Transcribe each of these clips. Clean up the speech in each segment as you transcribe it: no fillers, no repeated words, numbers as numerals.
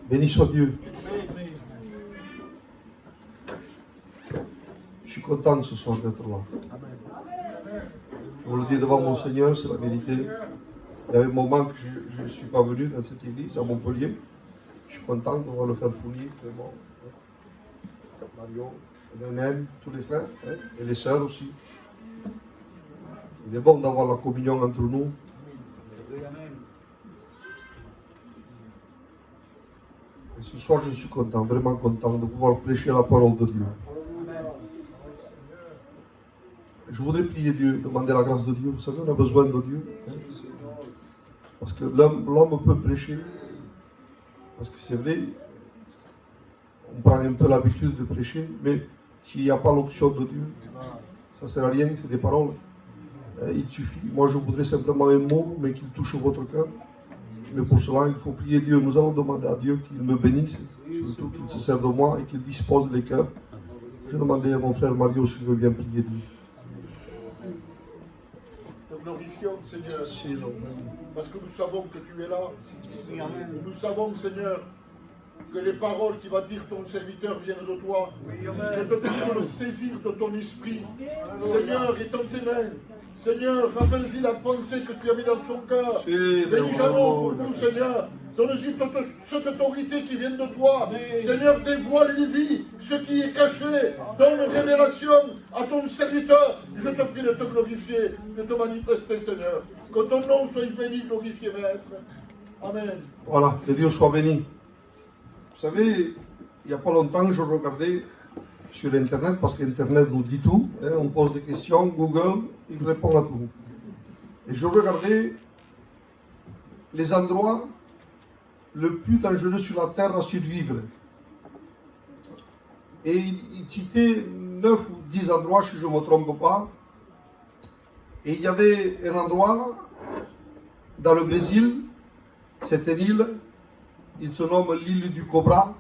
Béni soit Dieu. Je suis content ce soir d'être là. Je vous le dis devant mon Seigneur, c'est la vérité. Il y avait un moment que je ne suis pas venu dans cette église à Montpellier. Je suis content de voir le frère Fournier, Clément, Marion, Lionel, tous les frères, hein, et les sœurs aussi. Il est bon d'avoir la communion entre nous. Et ce soir, je suis content, vraiment content de pouvoir prêcher la parole de Dieu. Je voudrais prier Dieu, demander la grâce de Dieu. Vous savez, on a besoin de Dieu. Hein? Parce que l'homme peut prêcher. Parce que c'est vrai, on prend un peu l'habitude de prêcher, mais s'il n'y a pas l'onction de Dieu, ça ne sert à rien, c'est des paroles. Il suffit. Moi, je voudrais simplement un mot, mais qu'il touche votre cœur. Mais pour cela, il faut prier Dieu. Nous allons demander à Dieu qu'il me bénisse, surtout qu'il se serve de moi et qu'il dispose les cœurs. Je demandais à mon frère Mario s'il veut bien prier Dieu. Te glorifions, Seigneur, parce que nous savons que tu es là. Nous savons, Seigneur, que les paroles qui va dire ton serviteur viennent de toi. Je te prie de le saisir de ton esprit. Seigneur, est en tes mains. Seigneur, rappelle-y la pensée que tu as mis dans son cœur. Bénis Jeannot pour nous, Seigneur. Donne-lui cette autorité qui vient de toi. Seigneur, dévoile-lui ce qui est caché. Donne révélation à ton serviteur. Je te prie de te glorifier, de te manifester, Seigneur. Que ton nom soit béni, glorifié, Maître. Amen. Voilà, que Dieu soit béni. Vous savez, il n'y a pas longtemps, je regardais sur Internet, parce qu'Internet nous dit tout. Hein, on pose des questions, Google, il répond à tout. Et je regardais les endroits le plus dangereux sur la terre à survivre. Et il citait 9 ou 10 endroits, si je ne me trompe pas. Et il y avait un endroit dans le Brésil, c'est une île, il se nomme l'île du Cobra.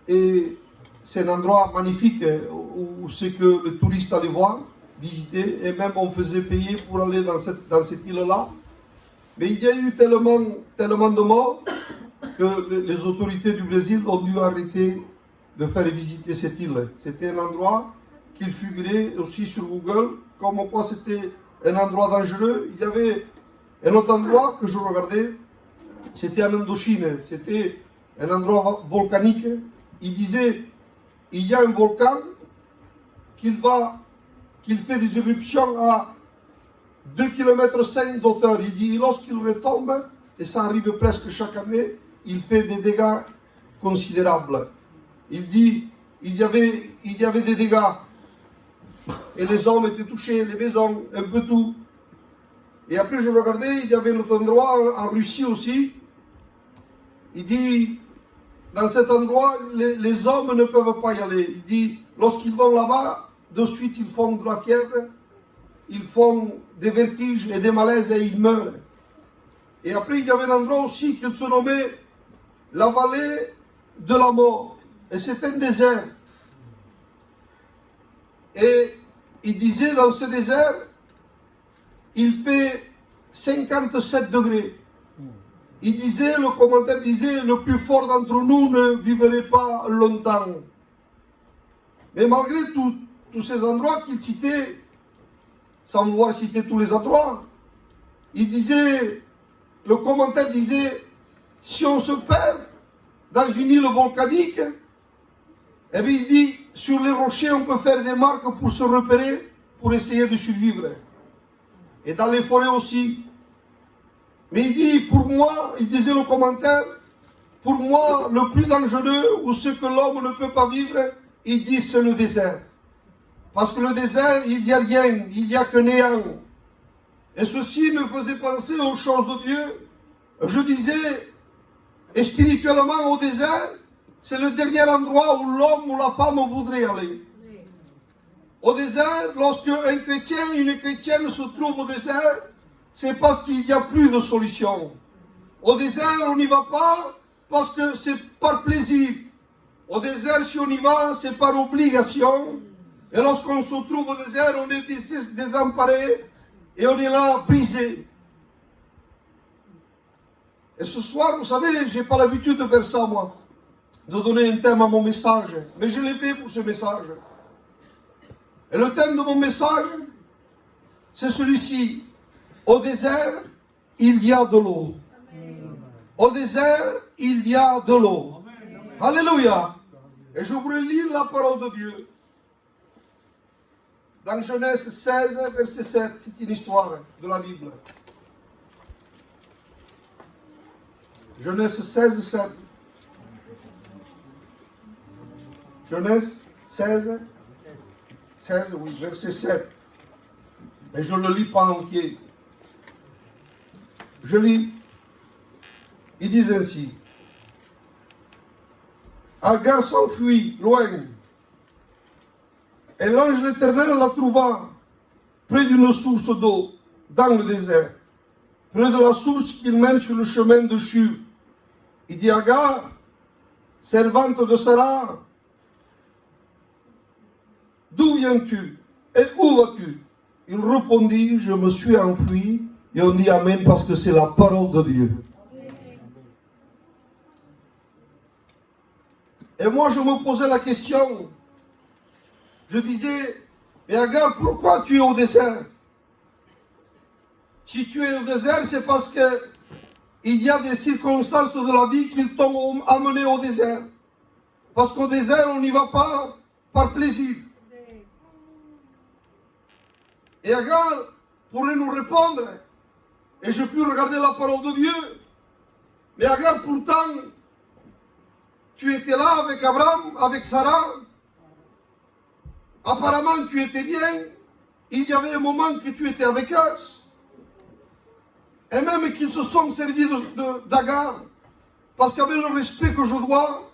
Et c'est un endroit magnifique où c'est que les touristes allaient voir, visiter, et même on faisait payer pour aller dans cette île-là. Mais il y a eu tellement de morts que les autorités du Brésil ont dû arrêter de faire visiter cette île. C'était un endroit qui figurait aussi sur Google, comme quoi c'était un endroit dangereux. Il y avait un autre endroit que je regardais, c'était en Indochine, c'était un endroit volcanique. Il disait, il y a un volcan qui fait des éruptions à 2,5 km d'hauteur. Il dit, lorsqu'il retombe, et ça arrive presque chaque année, il fait des dégâts considérables. Il dit, il y avait des dégâts. Et les hommes étaient touchés, les maisons, un peu tout. Et après, je regardais, il y avait un autre endroit en Russie aussi. Il dit, dans cet endroit, les hommes ne peuvent pas y aller. Il dit, lorsqu'ils vont là-bas, de suite, ils font de la fièvre, ils font des vertiges et des malaises et ils meurent. Et après, il y avait un endroit aussi qui se nommait la vallée de la mort. Et c'est un désert. Et il disait, dans ce désert, il fait 57 degrés. Il disait, le commentaire disait, le plus fort d'entre nous ne vivrait pas longtemps. Mais malgré tous ces endroits qu'il citait, sans vouloir citer tous les endroits, il disait, le commentaire disait, si on se perd dans une île volcanique, eh bien il dit, sur les rochers on peut faire des marques pour se repérer, pour essayer de survivre. Et dans les forêts aussi. Mais il dit, pour moi, il disait le commentaire, pour moi, le plus dangereux, ou ce que l'homme ne peut pas vivre, il dit, c'est le désert. Parce que le désert, il n'y a rien, il n'y a que néant. Et ceci me faisait penser aux choses de Dieu. Je disais, et spirituellement, au désert, c'est le dernier endroit où l'homme ou la femme voudrait aller. Au désert, lorsque un chrétien, une chrétienne se trouve au désert, c'est parce qu'il n'y a plus de solution. Au désert, on n'y va pas parce que c'est par plaisir. Au désert, si on y va, c'est par obligation. Et lorsqu'on se trouve au désert, on est désemparé et on est là brisé. Et ce soir, vous savez, je n'ai pas l'habitude de faire ça, moi, de donner un thème à mon message. Mais je l'ai fait pour ce message. Et le thème de mon message, c'est celui-ci. Au désert, il y a de l'eau. Au désert, il y a de l'eau. Alléluia. Et je voudrais lire la parole de Dieu. Dans Genèse 16, verset 7, c'est une histoire de la Bible. Genèse 16, 7. Genèse 16, 16, oui, verset 7. Et je ne le lis pas entier. Je lis. Ils disent ainsi. Agar s'enfuit loin. Et l'ange de l'Éternel la trouva près d'une source d'eau dans le désert, près de la source qui mène sur le chemin de Shur. Il dit Agar, servante de Sarah, d'où viens-tu et où vas-tu? Il répondit, je me suis enfui. Et on dit Amen parce que c'est la parole de Dieu. Et moi je me posais la question. Je disais, mais Agar, pourquoi tu es au désert? Si tu es au désert, c'est parce que il y a des circonstances de la vie qui t'ont amené au désert. Parce qu'au désert, on n'y va pas par plaisir. Et Agar pourrait nous répondre, et je puis regarder la parole de Dieu. Mais Agar, pourtant, tu étais là avec Abraham, avec Sarah. Apparemment, tu étais bien. Il y avait un moment que tu étais avec eux. Et même qu'ils se sont servis d'Agar. Parce qu'avec le respect que je dois,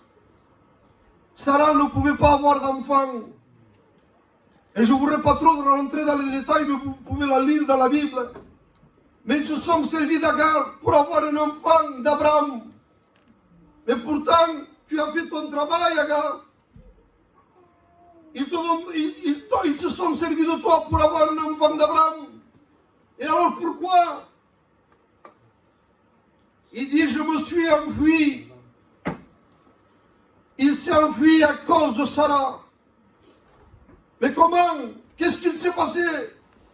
Sarah ne pouvait pas avoir d'enfant. Et je ne voudrais pas trop rentrer dans les détails, mais vous pouvez la lire dans la Bible. Mais ils se sont servis d'Agar pour avoir un enfant d'Abraham. Mais pourtant, tu as fait ton travail, Agar. Ils se sont servis de toi pour avoir un enfant d'Abraham. Et alors pourquoi? Il dit, je me suis enfui. Il s'est enfui à cause de Sarah. Mais comment? Qu'est-ce qu'il s'est passé?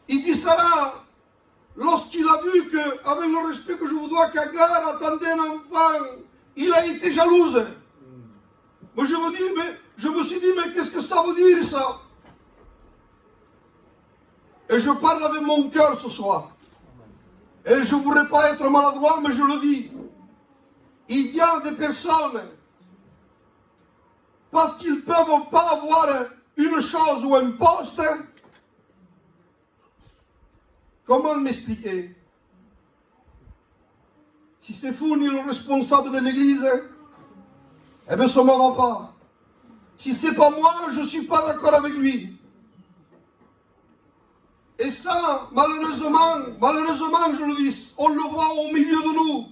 Il dit, Sarah, lorsqu'il a vu que, avec le respect que je vous dois, qu'Agar attendait un enfant, il a été jalouse. Mais je me suis dit, mais qu'est-ce que ça veut dire ça? Et je parle avec mon cœur ce soir. Et je ne voudrais pas être maladroit, mais je le dis. Il y a des personnes, parce qu'ils ne peuvent pas avoir une chose ou un poste. Comment m'expliquer? Si c'est Fourni le responsable de l'église, eh bien ça ne va pas. Si c'est pas moi, je ne suis pas d'accord avec lui. Et ça, malheureusement, je le dis, on le voit au milieu de nous.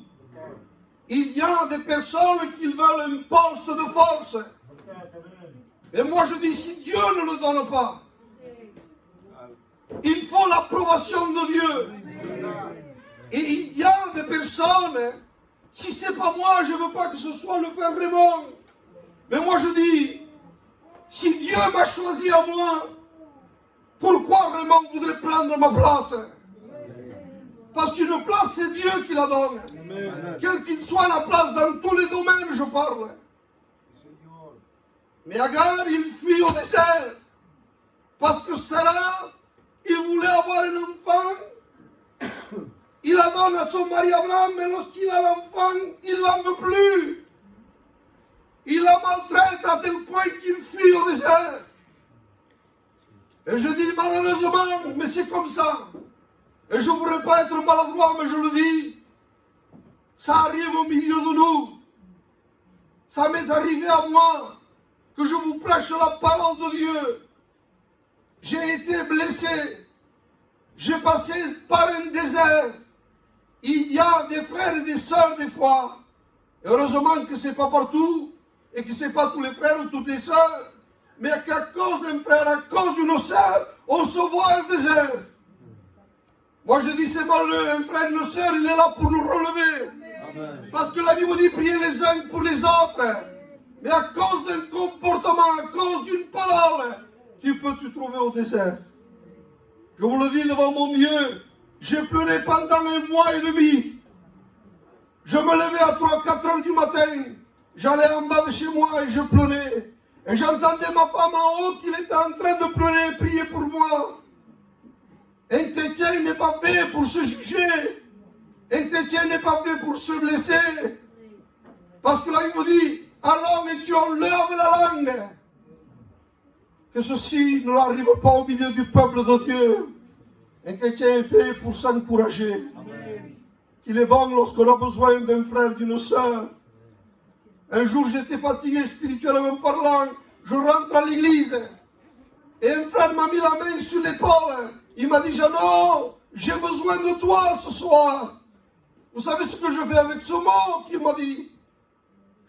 Il y a des personnes qui veulent un poste de force. Et moi je dis, si Dieu ne le donne pas, il faut l'approbation de Dieu. Et il y a des personnes, si c'est pas moi, je ne veux pas que ce soit le frère Raymond. Mais moi je dis, si Dieu m'a choisi à moi, pourquoi Raymond voudrait prendre ma place? Parce qu'une place, c'est Dieu qui la donne. Quel qu'il soit la place, dans tous les domaines, je parle. Mais Agar, il fuit au désert. Parce que Sarah, il voulait avoir un enfant. Il la donne à son mari Abraham, mais lorsqu'il a l'enfant, il ne l'en veut plus. Il la maltraite à tel point qu'il fuit au désert. Et je dis malheureusement, mais c'est comme ça. Et je ne voudrais pas être maladroit, mais je le dis. Ça arrive au milieu de nous. Ça m'est arrivé à moi, que je vous prêche la parole de Dieu. J'ai été blessé. J'ai passé par un désert. Il y a des frères et des sœurs des fois. Et heureusement que ce n'est pas partout. Et que ce n'est pas tous les frères ou toutes les sœurs. Mais qu'à cause d'un frère, à cause d'une sœur, on se voit au désert. Moi je dis c'est malheureux, un frère, une sœur, il est là pour nous relever. Parce que la Bible dit prier les uns pour les autres. Mais à cause d'un comportement, à cause d'une parole, tu peux te trouver au désert. Je vous le dis devant mon Dieu, j'ai pleuré pendant 1 mois et demi. Je me levais à 3-4 heures du matin. J'allais en bas de chez moi et je pleurais. Et j'entendais ma femme en haut qu'il était en train de pleurer et prier pour moi. Un chrétien n'est pas fait pour se juger. Un chrétien n'est pas fait pour se blesser. Parce que la Bible dit, allons et tu enlèves la langue. Que ceci ne arrive pas au milieu du peuple de Dieu. Un chrétien est fait pour s'encourager. Qu'il est bon lorsqu'on a besoin d'un frère, d'une sœur. Un jour, j'étais fatigué spirituellement parlant. Je rentre à l'église. Et un frère m'a mis la main sur l'épaule. Il m'a dit, Jeannot, j'ai besoin de toi ce soir. Vous savez ce que je fais avec ce mot qu'il m'a dit?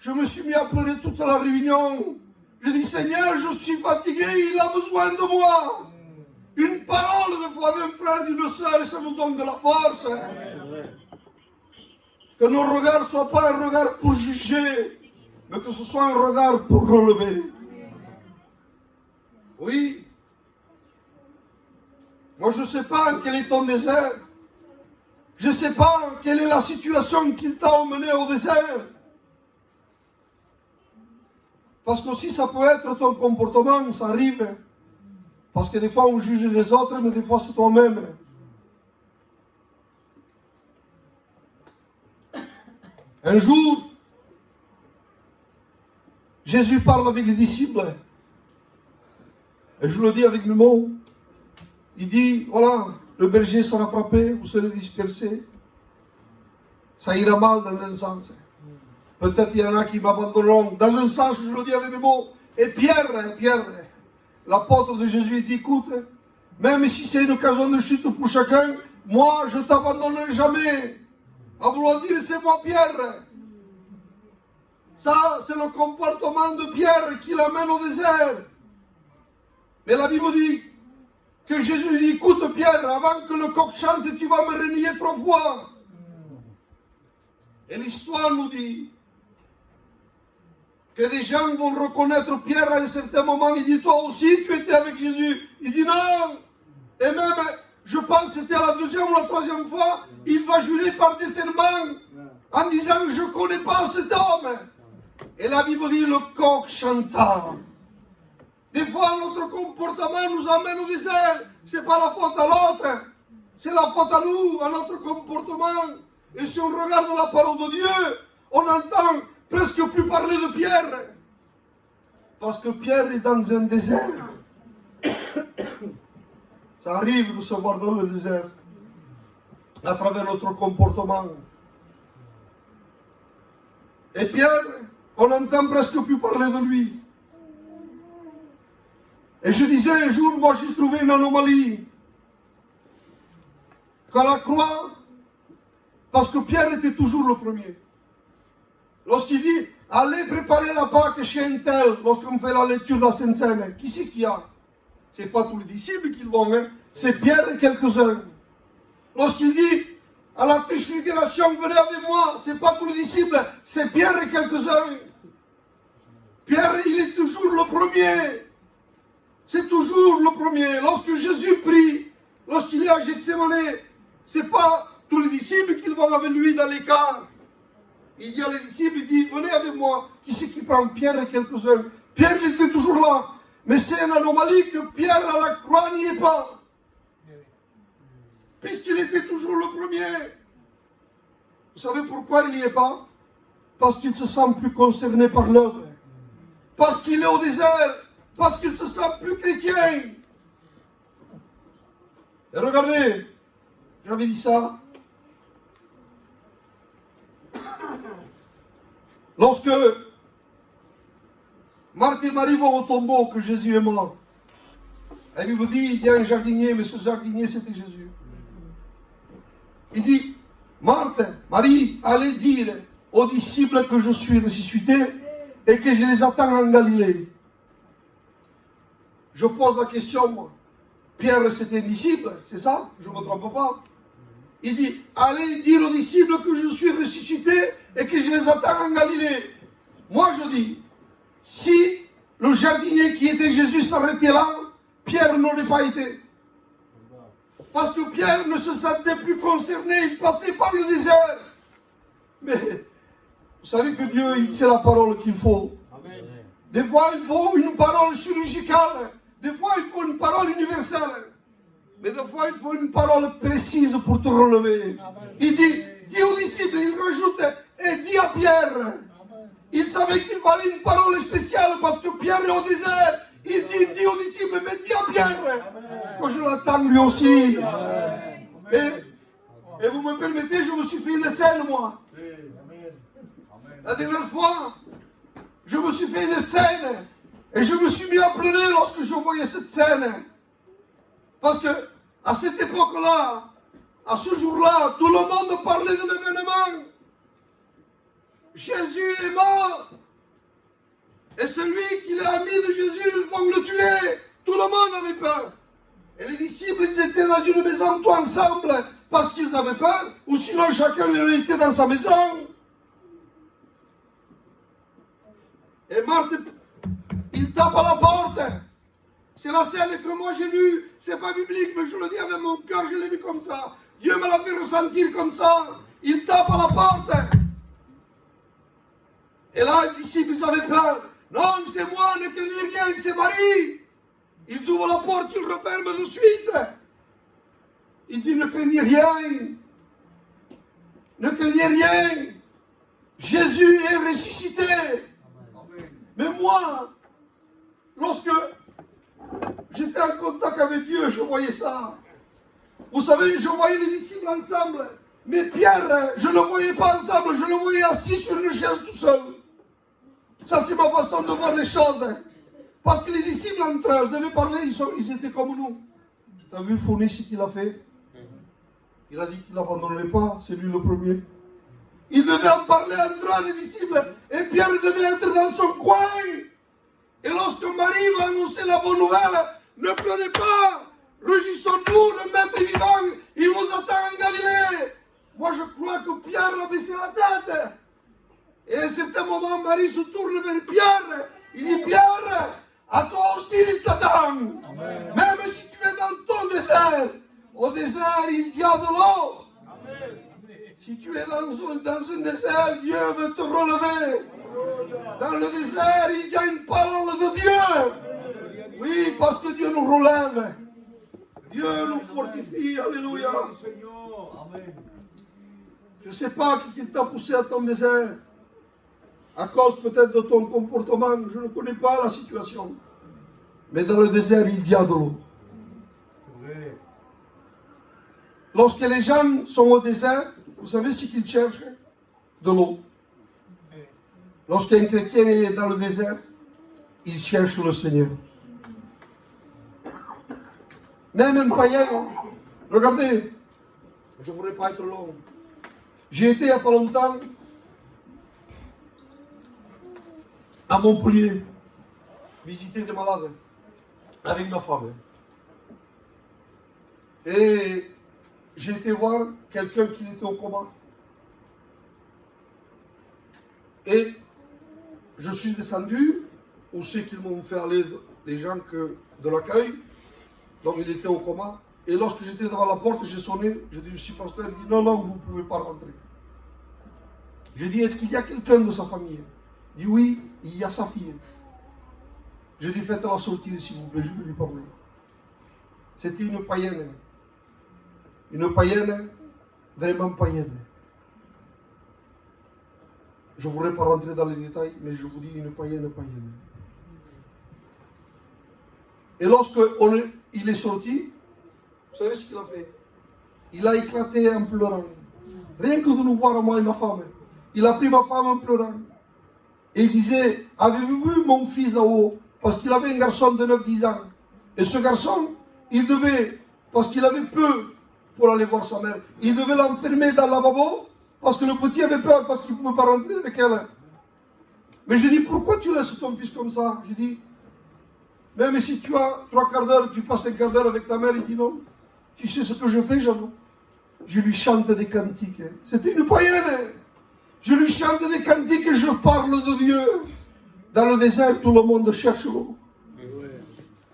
Je me suis mis à pleurer toute la réunion. Je dis, Seigneur, je suis fatigué, il a besoin de moi. Une parole de foi d'un frère, d'une sœur, et ça nous donne de la force. Que nos regards ne soient pas un regard pour juger, mais que ce soit un regard pour relever. Oui. Moi, je ne sais pas quel est ton désert. Je ne sais pas quelle est la situation qui t'a emmené au désert. Parce qu'aussi, ça peut être ton comportement, ça arrive. Parce que des fois, on juge les autres, mais des fois, c'est toi-même. Un jour, Jésus parle avec les disciples. Et je le dis avec mes mots. Il dit, voilà, le berger sera frappé, vous serez dispersés. Ça ira mal dans un sens. Peut-être il y en a qui m'abandonneront. Dans un sens, je le dis avec mes mots. Et Pierre, l'apôtre de Jésus, il dit, écoute, même si c'est une occasion de chute pour chacun, moi, je ne t'abandonnerai jamais. À vouloir dire, c'est moi Pierre. Ça, c'est le comportement de Pierre qui l'amène au désert. Mais la Bible dit que Jésus dit, écoute Pierre, avant que le coq chante, tu vas me renier 3 fois. Et l'histoire nous dit que des gens vont reconnaître Pierre à un certain moment. Il dit, toi aussi, tu étais avec Jésus. Il dit, non. Et même, je pense que c'était à la 2e ou la 3e fois, il va jurer par des serments en disant, je ne connais pas cet homme. Et la Bible dit, le coq chanta. Des fois, notre comportement nous amène au désert. Ce n'est pas la faute à l'autre. C'est la faute à nous, à notre comportement. Et si on regarde la parole de Dieu, on entend presque plus parler de Pierre. Parce que Pierre est dans un désert. Ça arrive de se voir dans le désert. À travers notre comportement. Et Pierre, on n'entend presque plus parler de lui. Et je disais un jour, moi j'ai trouvé une anomalie. Qu'à la croix, parce que Pierre était toujours le premier. Lorsqu'il dit, allez préparer la Pâque chez un tel, lorsqu'on fait la lecture de la Sainte Seine, qui c'est qu'il y a? Ce n'est pas tous les disciples qui vont, hein? C'est Pierre et quelques-uns. Lorsqu'il dit, à la transfiguration, venez avec moi, ce n'est pas tous les disciples, c'est Pierre et quelques-uns. Pierre, il est toujours le premier. C'est toujours le premier. Lorsque Jésus prie, lorsqu'il est à Gethsémane, ce n'est pas tous les disciples qui vont avec lui dans l'écart. Il y a les disciples, il dit, venez avec moi. Qui c'est qui prend? Pierre et quelques-uns. Pierre, il était toujours là. Mais c'est une anomalie que Pierre à la croix n'y est pas. Puisqu'il était toujours le premier. Vous savez pourquoi il n'y est pas? Parce qu'il ne se sent plus concerné par l'œuvre. Parce qu'il est au désert. Parce qu'il ne se sent plus chrétien. Et regardez, j'avais dit ça. Lorsque Marthe et Marie vont au tombeau que Jésus est mort, elle lui dit, il y a un jardinier, mais ce jardinier c'était Jésus. Il dit, Marthe, Marie, allez dire aux disciples que je suis ressuscité et que je les attends en Galilée. Je pose la question, moi. Pierre c'était un disciple, c'est ça? Je ne me trompe pas. Il dit, allez dire aux disciples que je suis ressuscité et que je les attends en Galilée. Moi je dis, si le jardinier qui était Jésus s'arrêtait là, Pierre n'aurait pas été. Parce que Pierre ne se sentait plus concerné, il passait par le désert. Mais vous savez que Dieu, c'est la parole qu'il faut. Amen. Des fois, il faut une parole chirurgicale. Des fois, il faut une parole universelle. Mais des fois, il faut une parole précise pour te relever. Amen. Il dit, dis aux disciples, il rajoute, et dis à Pierre. Amen. Il savait qu'il fallait une parole spéciale parce que Pierre est au désert. Il dit, dis aux disciples, mais dis à Pierre. Amen. Que je l'attends lui aussi. Et vous me permettez, je me suis fait une scène, moi. La dernière fois, je me suis fait une scène et je me suis mis à pleurer lorsque je voyais cette scène. Parce que à cette époque-là, à ce jour-là, tout le monde parlait de l'événement. Jésus est mort. Et celui qui est ami de Jésus, ils vont le tuer. Tout le monde avait peur. Et les disciples, ils étaient dans une maison tous ensemble parce qu'ils avaient peur, ou sinon chacun était dans sa maison. Et Marthe, il tape à la porte. C'est la scène que moi j'ai vue. C'est pas biblique, mais je le dis avec mon cœur, je l'ai vu comme ça. Dieu me l'a fait ressentir comme ça. Il tape à la porte. Et là, les disciples, ils avaient peur. Non, c'est moi, ne craignez rien, c'est Marie. Ils ouvrent la porte, ils referment de suite. Il dit, ne craignez rien. Ne craignez rien. Jésus est ressuscité. Mais moi, lorsque j'étais en contact avec Dieu, je voyais ça. Vous savez, je voyais les disciples ensemble. Mais Pierre, je ne le voyais pas ensemble, je le voyais assis sur une chaise tout seul. Ça, c'est ma façon de voir les choses. Parce que les disciples entre eux, je devais parler, ils étaient comme nous. Tu as vu Fournier ce qu'il a fait? Il a dit qu'il n'abandonnerait pas, c'est lui le premier. Il devait en parler entre eux, les disciples. Et Pierre devait être dans son coin. Et lorsque Marie va annoncer la bonne nouvelle, ne pleurez pas. Régissons-nous, le maître est vivant. Il vous attend en Galilée. Moi, je crois que Pierre a baissé la tête. Et à un certain moment, Marie se tourne vers Pierre. Il dit, Pierre, à toi aussi il t'attend. Même si tu es dans ton désert, au désert, il y a de l'eau. Si tu es dans un désert, Dieu veut te relever. Dans le désert, il y a une parole de Dieu. Oui, parce que Dieu nous relève. Dieu nous fortifie. Alléluia. Je ne sais pas qui t'a poussé à ton désert. À cause peut-être de ton comportement. Je ne connais pas la situation. Mais dans le désert, il y a de l'eau. Lorsque les gens sont au désert, vous savez ce qu'ils cherchent? De l'eau. Lorsqu'un chrétien est dans le désert, il cherche le Seigneur. Même un païen, regardez, je ne voudrais pas être long. J'ai été il n'y a pas longtemps à Montpellier, visiter des malades avec ma femme. Et j'ai été voir quelqu'un qui était au coma. Et je suis descendu, où c'est qu'ils m'ont fait aller les gens de l'accueil. Donc il était au coma. Et lorsque j'étais devant la porte, j'ai sonné. J'ai dit, je suis pasteur. Il dit, non, non, vous ne pouvez pas rentrer. J'ai dit, est-ce qu'il y a quelqu'un de sa famille? Il dit, oui, il y a sa fille. J'ai dit, faites-la sortir s'il vous plaît, je vais lui parler. C'était une païenne. Une païenne, vraiment païenne. Je ne voudrais pas rentrer dans les détails, mais je vous dis une païenne. Et lorsqu'il est sorti, vous savez ce qu'il a fait? Il a éclaté en pleurant. Rien que de nous voir, moi et ma femme. Il a pris ma femme en pleurant. Et il disait, avez-vous vu mon fils là-haut? Parce qu'il avait un garçon de 9-10 ans. Et ce garçon, il devait, parce qu'il avait peu pour aller voir sa mère, il devait l'enfermer dans le lavabo, parce que le petit avait peur, parce qu'il ne pouvait pas rentrer avec elle. Mais je dis, pourquoi tu laisses ton fils comme ça? Je dis, même si tu as 3 quarts d'heure, tu passes un quart d'heure avec ta mère, il dit non. Tu sais ce que je fais, Jeannot? je lui chante des cantiques. C'était une païenne. Je lui chante des cantiques et je parle de Dieu. Dans le désert, tout le monde cherche l'eau.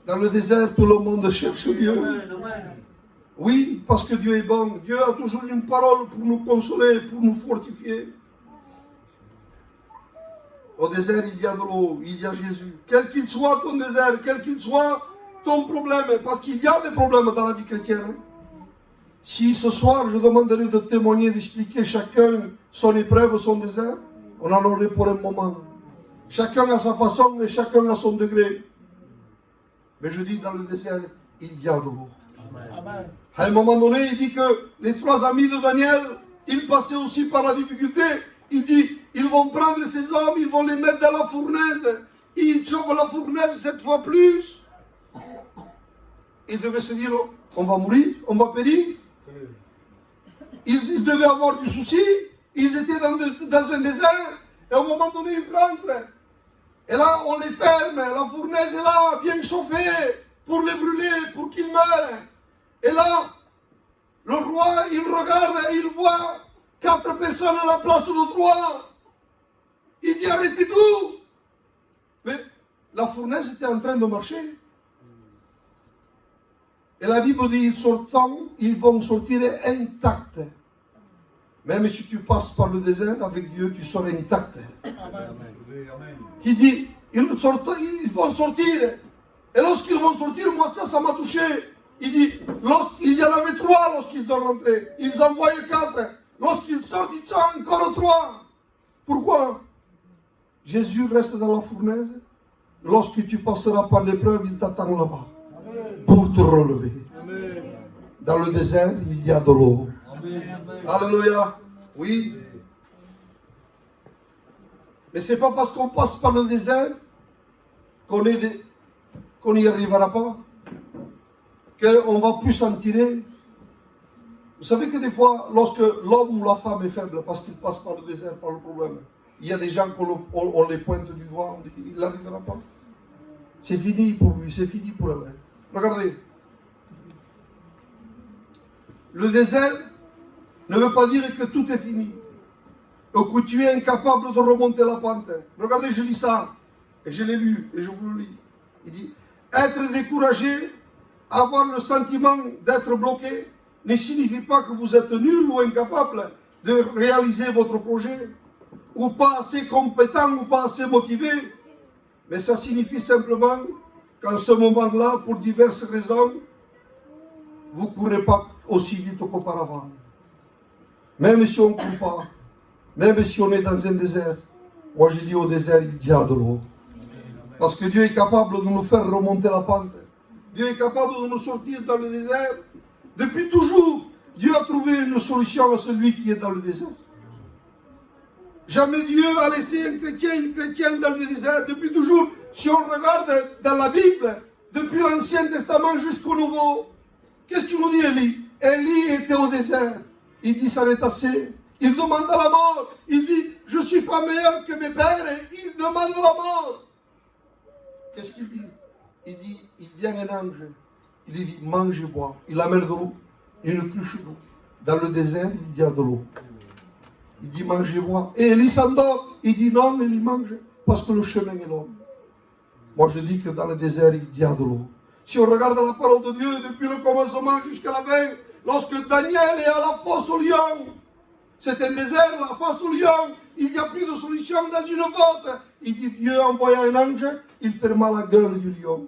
Dans le désert, tout le monde cherche Dieu. Oui, parce que Dieu est bon. Dieu a toujours une parole pour nous consoler, pour nous fortifier. Au désert, il y a de l'eau, il y a Jésus. Quel qu'il soit ton désert, quel qu'il soit ton problème, parce qu'il y a des problèmes dans la vie chrétienne. Si ce soir, je demanderais de témoigner, d'expliquer chacun son épreuve, son désert, on en aurait pour un moment. Chacun à sa façon et chacun à son degré. Mais je dis, dans le désert, il y a de l'eau. Amen. À un moment donné, il dit que les 3 amis de Daniel, ils passaient aussi par la difficulté. Il dit, ils vont prendre ces hommes, ils vont les mettre dans la fournaise. Ils chauffent la fournaise 7 fois plus. Ils devaient se dire, on va mourir, on va périr. Ils devaient avoir du souci. Ils étaient dans un désert. Et à un moment donné, ils rentrent. Et là, on les ferme. La fournaise est là, bien chauffée, pour les brûler, pour qu'ils meurent. Et là, le roi, il regarde et il voit 4 personnes à la place de 3. Il dit, arrêtez tout. Mais la fournaise était en train de marcher. Et la Bible dit, ils vont sortir intacts. Même si tu passes par le désert, avec Dieu, tu seras intact. Il dit, ils vont sortir. Et lorsqu'ils vont sortir, moi ça m'a touché. Il dit, il y en avait 3 lorsqu'ils sont rentrés. Ils envoyaient 4. Lorsqu'ils sortent, ils sont encore 3. Pourquoi? Jésus reste dans la fournaise. Lorsque tu passeras par l'épreuve, il t'attend là-bas. Pour te relever. Amen. Dans le désert, il y a de l'eau. Alléluia. Oui. Mais ce n'est pas parce qu'on passe par le désert qu'on n'y arrivera pas. Qu'on ne va plus s'en tirer. Vous savez que des fois, lorsque l'homme ou la femme est faible parce qu'il passe par le désert, par le problème, il y a des gens qu'on les pointe du doigt, on dit il n'arrivera pas. C'est fini pour lui, c'est fini pour elle. Regardez. Le désert ne veut pas dire que tout est fini. Ou que tu es incapable de remonter la pente. Regardez, je lis ça. Et je l'ai lu, et je vous le lis. Il dit, être découragé, avoir le sentiment d'être bloqué, ne signifie pas que vous êtes nul ou incapable de réaliser votre projet, ou pas assez compétent, ou pas assez motivé. Mais ça signifie simplement qu'en ce moment-là, pour diverses raisons, vous ne courez pas aussi vite qu'auparavant. Même si on ne court pas, même si on est dans un désert, moi je dis au désert, il y a de l'eau. Parce que Dieu est capable de nous faire remonter la pente. Dieu est capable de nous sortir dans le désert. Depuis toujours, Dieu a trouvé une solution à celui qui est dans le désert. Jamais Dieu a laissé un chrétien, une chrétienne dans le désert. Depuis toujours, si on regarde dans la Bible, depuis l'Ancien Testament jusqu'au Nouveau, qu'est-ce qu'il nous dit Élie? Élie était au désert. Il dit, ça n'est assez. Il demande la mort. Il dit, je ne suis pas meilleur que mes pères. Et il demande la mort. Qu'est-ce qu'il dit? Il dit, il vient un ange. Il lui dit, mange et bois. Il amène de l'eau, une cruche d'eau. Dans le désert, il y a de l'eau. Il dit, mange et bois. Et Élie s'endort. Il dit, non, Élie mange, parce que le chemin est long. Moi, je dis que dans le désert, il y a de l'eau. Si on regarde la parole de Dieu, depuis le commencement jusqu'à la fin, lorsque Daniel est à la fosse au lion, c'est un désert, la fosse au lion, il n'y a plus de solution dans une fosse. Il dit, Dieu envoya un ange, il ferma la gueule du lion.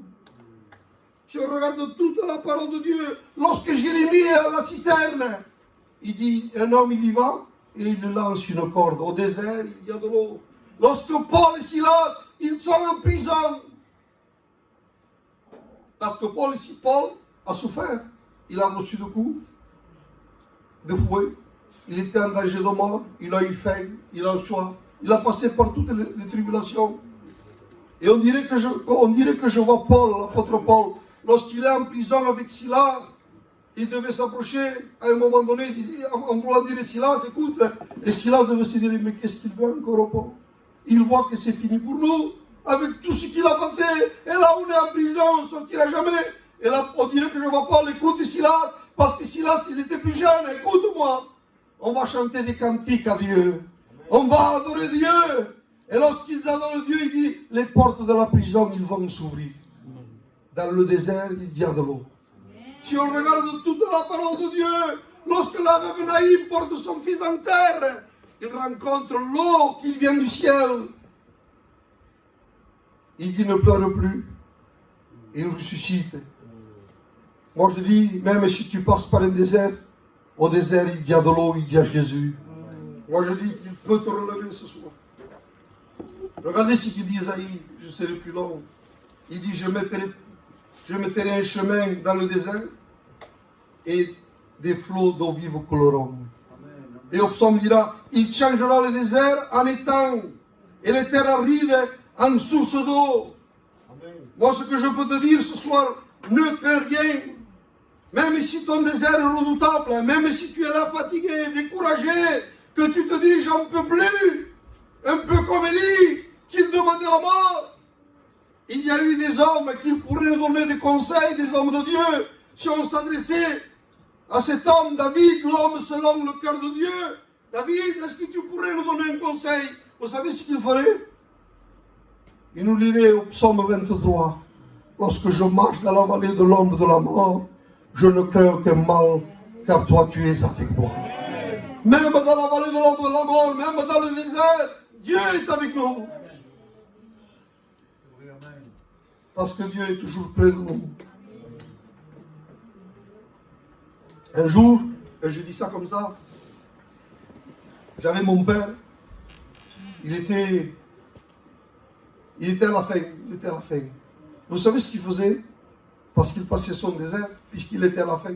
Si on regarde toute la parole de Dieu, lorsque Jérémie est à la citerne, il dit, un homme il y va, et il lance une corde. Au désert, il y a de l'eau. Lorsque Paul et Silas, ils sont en prison, parce que Paul a souffert. Il a reçu de coups, de fouet. Il était en danger de mort. Il a eu faim. Il a eu soif. Il a passé par toutes les tribulations. Et on dirait que je vois Paul, l'apôtre Paul, lorsqu'il est en prison avec Silas, il devait s'approcher à un moment donné, en voulant dire Silas, écoute, et Silas devait se dire, mais qu'est-ce qu'il veut encore, Paul? Il voit que c'est fini pour nous. Avec tout ce qu'il a passé, et là on est en prison, on ne sortira jamais. Et là on dirait que je ne vois pas l'écoute de Silas, Parce que Silas, il était plus jeune. Écoute-moi. On va chanter des cantiques à Dieu. On va adorer Dieu. Et lorsqu'ils adorent Dieu, il dit, les portes de la prison, ils vont s'ouvrir. Dans le désert, il y a de l'eau. Si on regarde toute la parole de Dieu, lorsque la veuve Naïm porte son fils en terre, il rencontre l'eau qui vient du ciel. Il dit, ne pleure plus. Et il ressuscite. Moi je dis, même si tu passes par un désert, au désert il y a de l'eau, il y a Jésus. Moi je dis qu'il peut te relever ce soir. Regardez ce qu'il dit Isaïe, je serai plus long. Il dit, je mettrai un chemin dans le désert et des flots d'eau vive couleront. Et au psaume dira, il changera le désert en étang et les terres arides en source d'eau. Moi ce que je peux te dire ce soir, ne crains rien. Même si ton désert est redoutable, même si tu es là fatigué, découragé, que tu te dis j'en peux plus, un peu comme Élie, qui demandait la mort. Il y a eu des hommes qui pourraient nous donner des conseils, des hommes de Dieu. Si on s'adressait à cet homme, David, l'homme selon le cœur de Dieu, David, est-ce que tu pourrais nous donner un conseil? Vous savez ce qu'il ferait? Il nous lirait au psaume 23. Lorsque je marche dans la vallée de l'ombre de la mort, je ne crains aucun mal, car toi tu es avec moi. Même dans la vallée de l'ombre de la mort, même dans le désert, Dieu est avec nous. Parce que Dieu est toujours près de nous. Un jour, et je dis ça comme ça, j'avais mon père, il était à la fin. Vous savez ce qu'il faisait? Parce qu'il passait son désert, puisqu'il était à la fin.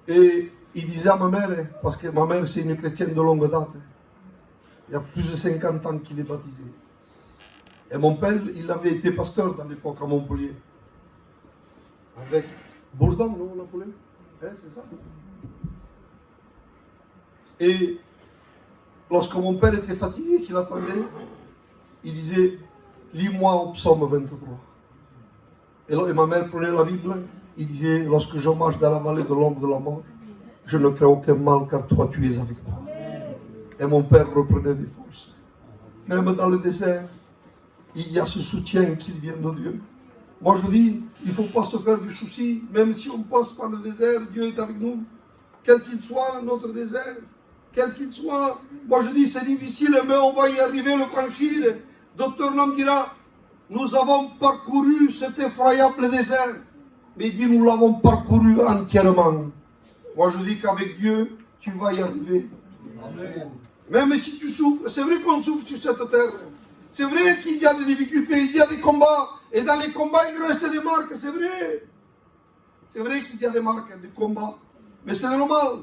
Et il disait à ma mère, parce que ma mère c'est une chrétienne de longue date, il y a plus de 50 ans qu'il est baptisé. Et mon père, il avait été pasteur dans l'époque à Montpellier. Avec Bourdon, non, on l'appelait? C'est ça. Et lorsque mon père était fatigué, qu'il attendait, il disait, lis-moi au psaume 23. Et ma mère prenait la Bible, il disait, lorsque je marche dans la vallée de l'ombre de la mort, je ne crains aucun mal, car toi tu es avec moi. Et mon père reprenait des forces. Même dans le désert, il y a ce soutien qui vient de Dieu. Moi je dis, il ne faut pas se faire du souci, même si on passe par le désert, Dieu est avec nous. Quel qu'il soit notre désert, quel qu'il soit. Moi je dis, c'est difficile, mais on va y arriver, le franchir. Docteur Nom dira, nous avons parcouru cet effroyable désert, mais il dit, nous l'avons parcouru entièrement. Moi je dis qu'avec Dieu, tu vas y arriver. Amen. Même si tu souffres, c'est vrai qu'on souffre sur cette terre. C'est vrai qu'il y a des difficultés, il y a des combats. Et dans les combats, il reste des marques, c'est vrai. C'est vrai qu'il y a des marques, des combats. Mais c'est normal.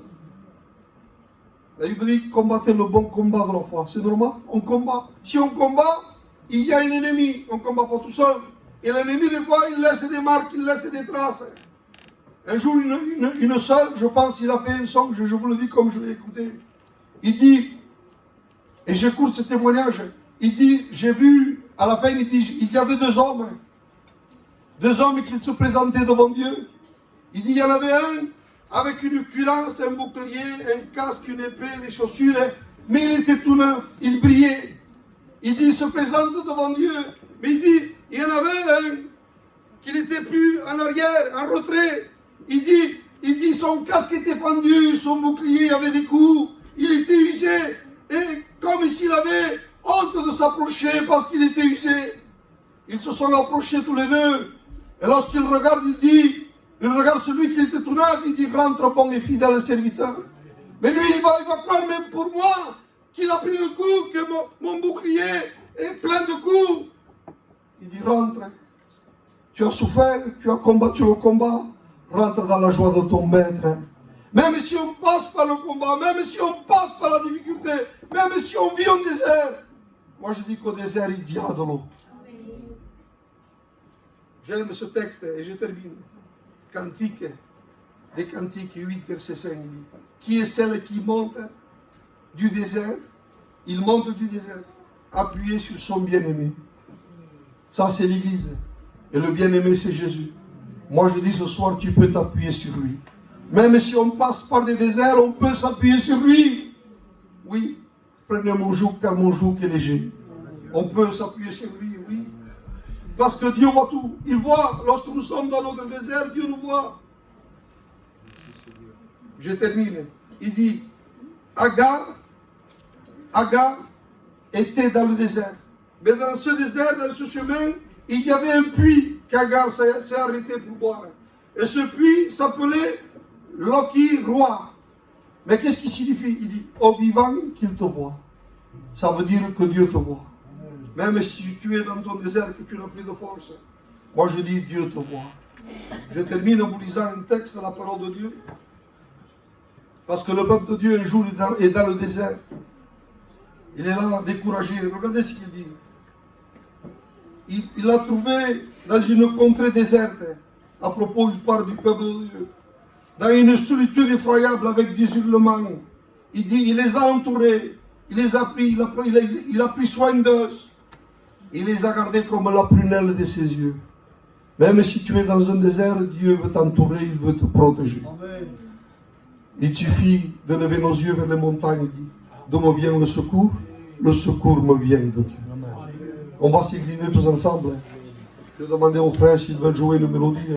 La Bible dit, combattez le bon combat de la foi. C'est normal, on combat. Si on combat, il y a un ennemi. On ne combat pas tout seul. Et l'ennemi, des fois, il laisse des marques, il laisse des traces. Un jour, une sœur, je pense, il a fait un son, je vous le dis comme je l'ai écouté. Il dit, et j'écoute ce témoignage, il dit, j'ai vu, à la fin, il dit, il y avait deux hommes qui se présentaient devant Dieu. Il dit, il y en avait un avec une cuirasse, un bouclier, un casque, une épée, des chaussures, mais il était tout neuf, il brillait. Il dit, il se présente devant Dieu, mais il dit, il y en avait un qui n'était plus en arrière, en retrait. Il dit, son casque était fendu, son bouclier avait des coups, il était usé, et comme s'il avait honte de s'approcher parce qu'il était usé. Ils se sont approchés tous les deux, et lorsqu'il regarde, il regarde celui qui était tout neuf, il dit, rentre bon et fidèle serviteur. Mais lui, il va croire même pour moi qu'il a pris de coups, que mon bouclier est plein de coups. Il dit, rentre, tu as souffert, tu as combattu le combat, rentre dans la joie de ton maître. Même si on passe par le combat, même si on passe par la difficulté, même si on vit en désert, moi je dis qu'au désert il y a de l'eau. J'aime ce texte et je termine. Cantique, des Cantiques 8, verset 5. Qui est celle qui monte du désert? Il monte du désert, appuyé sur son bien-aimé. Ça c'est l'Église. Et le bien-aimé c'est Jésus. Moi je dis ce soir, tu peux t'appuyer sur lui. Même si on passe par des déserts, on peut s'appuyer sur lui. Oui, prenez mon joug car mon joug est léger. On peut s'appuyer sur lui, oui. Parce que Dieu voit tout. Il voit, lorsque nous sommes dans notre désert, Dieu nous voit. Je termine. Il dit, Agar était dans le désert. Mais dans ce désert, dans ce chemin, il y avait un puits qu'Agar s'est arrêté pour boire. Et ce puits s'appelait Loki Roi. Mais qu'est-ce qui signifie? Il dit, au vivant qu'il te voit. Ça veut dire que Dieu te voit. Même si tu es dans ton désert, que tu n'as plus de force. Moi je dis, Dieu te voit. Je termine en vous lisant un texte de la parole de Dieu. Parce que le peuple de Dieu, un jour, est dans le désert. Il est là, découragé. Regardez ce qu'il dit. Il l'a trouvé dans une contrée déserte. À propos, il parle du peuple de Dieu. Dans une solitude effroyable avec des hurlements. Il dit, il les a entourés. Il les a pris, il a pris soin d'eux. Il les a gardés comme la prunelle de ses yeux. Même si tu es dans un désert, Dieu veut t'entourer, il veut te protéger. Amen. Il suffit de lever nos yeux vers les montagnes. D'où me vient le secours? Le secours me vient de Dieu. Amen. On va s'incliner tous ensemble. Je vais demander aux frères s'ils veulent jouer une mélodie.